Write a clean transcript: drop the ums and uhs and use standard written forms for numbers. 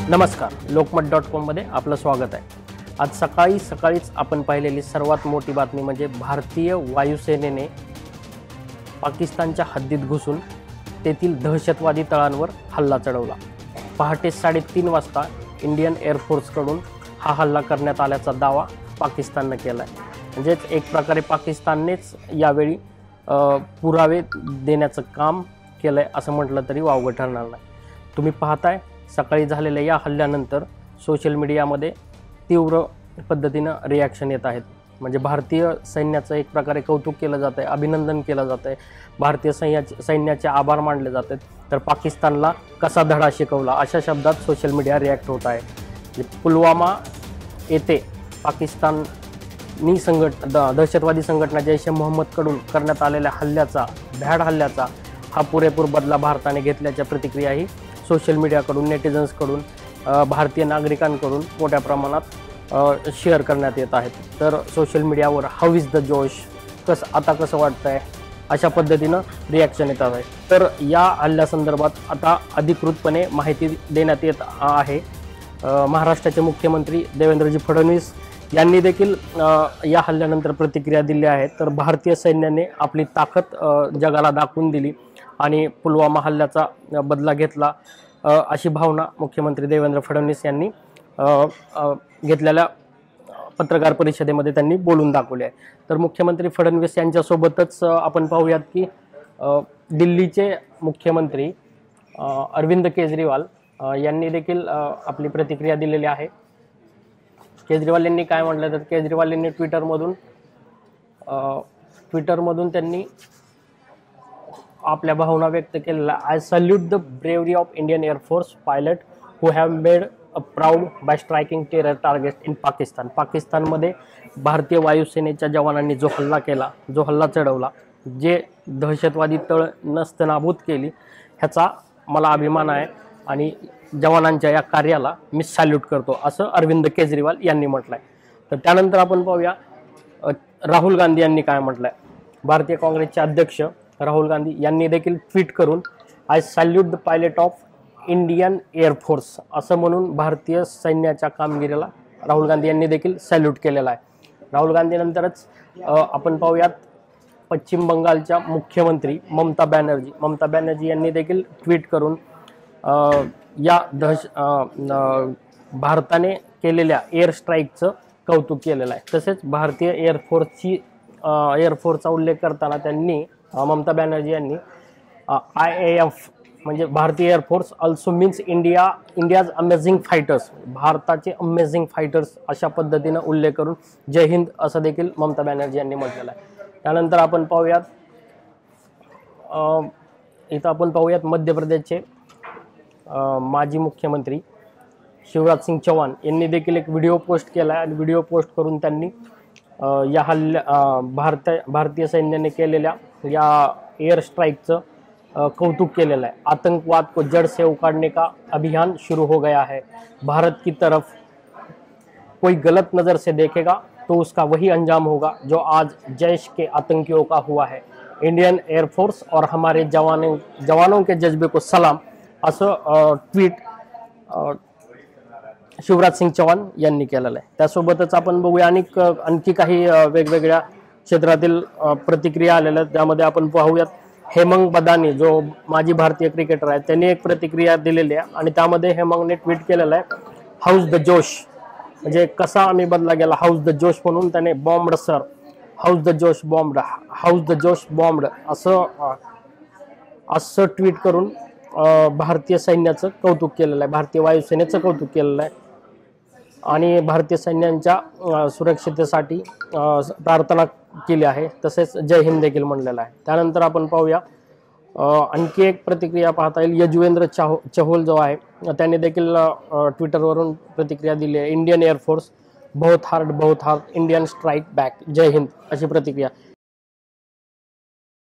नमस्कार, लोकमत.com मध्ये आपलं स्वागत आहे। आज सकाळीच आपण पाहिलेली सर्वात मोठी बातमी म्हणजे भारतीय वायुसेनेने पाकिस्तानच्या हद्दीत घुसून तेथील दहशतवादी तळांवर हल्ला चढवला। पहाटे 3:30 वाजता इंडियन एअरफोर्सकडून हा हल्ला करण्यात आल्याचा दावा पाकिस्तानने केला आहे। म्हणजेच एक प्रकारे पाकिस्ताननेच यावेळी पुरावे देण्याचं काम केलंय असं म्हटलं तरी वावगं ठरणार नाही। तुम्ही पाहताय सकाळी झालेल्या या हल्ल्यानंतर सोशल मीडियामध्ये तीव्र पद्धतीनं रिॲक्शन येत आहेत। म्हणजे भारतीय सैन्याचं एक प्रकारे कौतुक केलं जातं आहे, अभिनंदन केलं जातं आहे, भारतीय सैन्याचे आभार मानले जात आहेत। तर पाकिस्तानला कसा धडा शिकवला अशा शब्दात सोशल मीडिया रिॲक्ट होत आहे। पुलवामा येथे पाकिस्तानी दहशतवादी संघटना जैश-ए मोहम्मदकडून करण्यात आलेल्या भ्याड हल्ल्याचा हा पुरेपूर बदला भारताने घेतल्याच्या प्रतिक्रियाही सोशल मीडियाकडून, नेटिझन्सकडून, भारतीय नागरिकांकडून मोठ्या प्रमाणात शेअर करण्यात येत आहेत। तर सोशल मीडियावर हाऊ इज द जोश, आता कसं वाटतंय अशा पद्धतीनं रिॲक्शन येत आहे। तर या हल्ल्यासंदर्भात आता अधिकृतपणे माहिती देण्यात येत आहे। महाराष्ट्राचे मुख्यमंत्री देवेंद्रजी फडणवीस यांनी देखील या हल्ल्यानंतर प्रतिक्रिया दिल्या आहेत। तर भारतीय सैन्याने आपली ताकद जगाला दाखवून दिली आणि पुलवामा हल्ल्याचा बदला घेतला अशी भावना मुख्यमंत्री देवेंद्र फडणवीस यांनी घेतलेल्या पत्रकार परिषदेमध्ये त्यांनी बोलून दाखवले आहे। तर मुख्यमंत्री फडणवीस यांच्यासोबतच आपण पाहूयात की दिल्लीचे मुख्यमंत्री अरविंद केजरीवाल यांनी देखील आपली प्रतिक्रिया दिलेली आहे। केजरीवाल यांनी काय म्हटलं तर केजरीवाल यांनी ट्विटरमधून त्यांनी आपल्या भावना व्यक्त केलेल्या। I salute the bravery of Indian air force pilot who have made a proud by striking terror target in Pakistan. पाकिस्तानमध्ये भारतीय वायुसेनेच्या जवानांनी जो हल्ला चढवला, जे दहशतवादी तळ नस्तनाबूत केली, ह्याचा मला अभिमान आहे आणि जवानांच्या या कार्याला मी सॅल्यूट करतो असं अरविंद केजरीवाल यांनी म्हटलं आहे। तर त्यानंतर आपण पाहूया राहुल गांधी यांनी काय म्हटलं आहे। भारतीय काँग्रेसचे अध्यक्ष राहुल गांधी यांनी देखील ट्विट करून I salute the pilot of Indian air force असं म्हणून भारतीय सैन्याच्या कामगिरीला राहुल गांधी यांनी देखील सॅल्यूट केलेला आहे। राहुल गांधीनंतरच आपण पाहूयात पश्चिम बंगालच्या मुख्यमंत्री ममता बॅनर्जी यांनी देखील ट्विट करून भारताने केलेल्या एअर स्ट्राईकचं कौतुक केलेलं आहे। तसेच भारतीय एअरफोर्सचा उल्लेख करताना त्यांनी ममता बॅनर्जी यांनी IAF म्हणजे भारतीय air force also means India's amazing fighters, भारताचे अमेझिंग फायटर्स अशा पद्धतीनं उल्लेख करून जय हिंद असं देखील ममता बॅनर्जी यांनी म्हटलेलं आहे। त्यानंतर आपण पाहूयात मध्य प्रदेशचे माजी मुख्यमंत्री शिवराज सिंग चौहान यांनी देखील एक व्हिडिओ पोस्ट केला आहे। व्हिडिओ पोस्ट करून त्यांनी या भारतीय सैन्याने केलेल्या या एअर स्ट्राइकचं कौतुक केलेलं आहे। आतंकवाद को जड़ से उखाड़ने का अभियान शुरू हो गया है। भारत की तरफ कोई गलत नज़र से देखेगा तो उसका वही अंजाम होगा जो आज जैश के आतंकियों का हुआ है। इंडियन एअरफोर्स और हमारे जवानों के जज्बे को सलाम असं ट्विट शिवराज सिंग चौहान यांनी केलेलं आहे। त्यासोबतच आपण बघूया आणखी काही वेगवेगळ्या क्षेत्रातील प्रतिक्रिया आलेल्या। त्यामध्ये आपण पाहूयात हेमंग बदानी जो माजी भारतीय क्रिकेटर आहे, त्यांनी एक प्रतिक्रिया दिलेली आहे आणि त्यामध्ये हेमंगने ट्विट केलेलं आहे हाऊज द जोश, म्हणजे कसा आम्ही बदला गेला, हाऊज द जोश म्हणून त्याने बॉम्बड सर, हाऊज द जोश बॉम्बड असं ट्विट करून भारतीय सैन्याचं कौतुक केलेलं आहे, भारतीय वायुसेनेचं कौतुक केलेलं आहे आणि भारतीय सैन्यांच्या सुरक्षिततेसाठी प्रार्थना केली आहे। तसेच जय हिंद देखील म्हणलेलं आहे। त्यानंतर आपण पाहूया आणखी एक प्रतिक्रिया पाहता येईल। यजुवेंद्र चहल जो आहे त्यांनी देखील ट्विटरवरून प्रतिक्रिया दिली आहे। इंडियन एअरफोर्स बहुत हार्ड इंडियन स्ट्राइक बॅक, जय हिंद अशी प्रतिक्रिया।